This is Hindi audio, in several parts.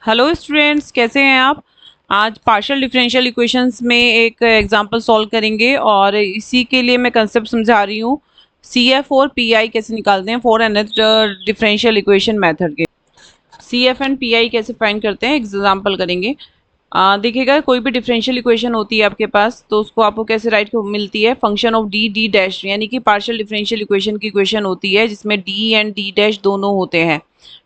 हेलो स्टूडेंट्स, कैसे हैं आप। आज पार्शियल डिफरेंशियल इक्वेशंस में एक एग्जांपल सॉल्व करेंगे और इसी के लिए मैं कंसेप्ट समझा रही हूँ। सी एफ और पी आई कैसे निकालते हैं for an differential equation method के। C F and P I कैसे फाइंड करते हैं एग्जाम्पल करेंगे। देखिएगा, कोई भी डिफरेंशियल इक्वेशन होती है आपके पास तो उसको आपको कैसे राइट मिलती है, function of D D dash, यानी कि पार्शियल डिफरेंशियल इक्वेशन की इक्वेशन होती है जिसमें डी एंड डी डैश दोनों होते हैं।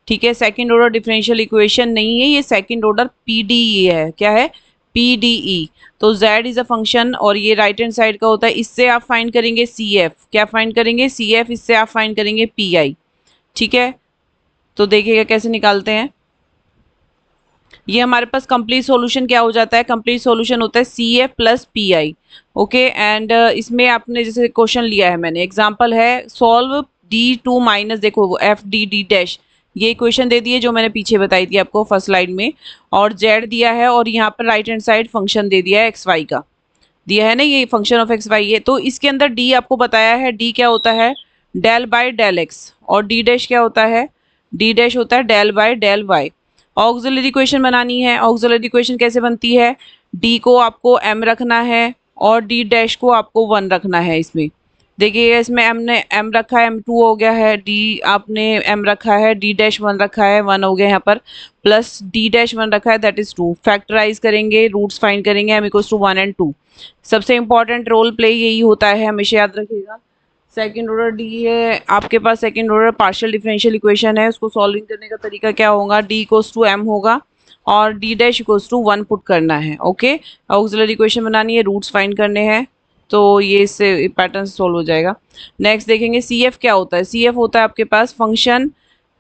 ठीक है, सेकंड ऑर्डर डिफरेंशियल इक्वेशन नहीं है, ये सेकंड ऑर्डर पीडीई है। क्या है? पीडीई। तो z इज अ फंक्शन और ये राइट हैंड साइड का होता है, इससे आप फाइंड करेंगे सी एफ। क्या फाइंड करेंगे? C F. इससे आप फाइंड करेंगे पी आई। ठीक है, तो देखिएगा कैसे निकालते हैं। ये हमारे पास कंप्लीट सॉल्यूशन क्या हो जाता है? कंप्लीट सॉल्यूशन होता है C F plus P I. Okay, and इसमें आपने जैसे क्वेश्चन लिया है, मैंने एग्जांपल है सॉल्व डी टू माइनस, देखो एफ डी डी डैश, ये इक्वेशन दे दी है जो मैंने पीछे बताई थी आपको फर्स्ट स्लाइड में, और जेड दिया है और यहाँ पर राइट हैंड साइड फंक्शन दे दिया है एक्स वाई का, दिया है ना, ये फंक्शन ऑफ एक्स वाई है। तो इसके अंदर डी आपको बताया है, डी क्या होता है? डेल बाय डेल एक्स, और डी डैश क्या होता है? डी डैश होता है del by del y. Auxiliary equation बनानी है। ऑक्सिलरी इक्वेशन कैसे बनती है? डी को आपको m रखना है और डी डैश को आपको 1 रखना है। इसमें देखिए, इसमें m ने m रखा है, m2 हो गया है, डी आपने m रखा है, डी डैश 1 रखा है, 1 हो गया यहाँ पर, प्लस डी डैश 1 रखा है, दैट इज 2। फैक्टराइज करेंगे, रूट्स फाइंड करेंगे, m इक्वल्स टू 1 एंड 2। सबसे इंपॉर्टेंट रोल प्ले यही होता है, हमेशा याद रखिएगा। सेकंड ऑर्डर डी है आपके पास, second order partial differential equation है, उसको सॉल्विंग करने का तरीका क्या होगा? डी इक्वल्स टू m होगा और D dash equals to 1 put करना है। ओके, ऑक्सिलरी इक्वेशन बनानी है, रूट्स फाइंड करने हैं, तो ये इससे पैटर्न से सॉल्व हो जाएगा। नेक्स्ट देखेंगे सी एफ क्या होता है। सी एफ होता है आपके पास फंक्शन,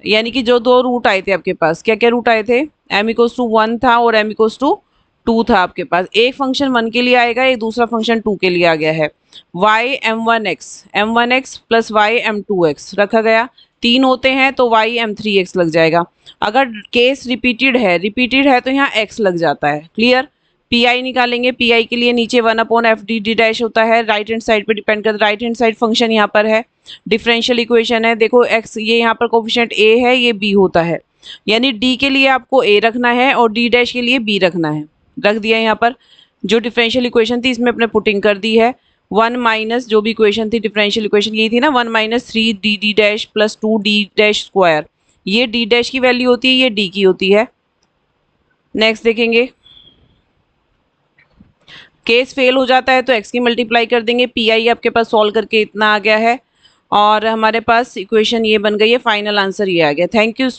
यानी कि जो दो रूट आए थे आपके पास, क्या क्या रूट आए थे? m इक्वल्स टू 1 था और m इक्वल्स टू 2 था आपके पास। एक फंक्शन 1 के लिए आएगा, एक दूसरा फंक्शन 2 के लिए आ गया है। y m1x plus y m2x रखा गया, 3 होते हैं तो y m3x लग जाएगा। अगर केस रिपीटेड है तो यहाँ x लग जाता है। क्लियर? पी आई निकालेंगे, पी आई के लिए नीचे 1 upon F D D dash होता है, राइट हैंड साइड पे डिपेंड करता है, राइट हैंड साइड फंक्शन यहाँ पर है, डिफरेंशियल इक्वेशन है। देखो x, ये यहाँ पर कोफिशिएंट a है, ये b होता है, यानी d के लिए आपको a रखना है और d डैश के लिए b रखना है। रख दिया यहाँ पर, जो डिफरेंशियल इक्वेशन थी इसमें अपने पुटिंग कर दी है। 1 माइनस जो भी इक्वेशन थी, डिफरेंशियल इक्वेशन यही थी ना, 1 minus 3 D D dash plus 2 D dash square, ये डी डैश की वैल्यू होती है, ये डी की होती है। नेक्स्ट देखेंगे, केस फेल हो जाता है तो x की मल्टीप्लाई कर देंगे। पी आई आपके पास सॉल्व करके इतना आ गया है और हमारे पास इक्वेशन ये बन गई है, फाइनल आंसर ये आ गया। Thank you.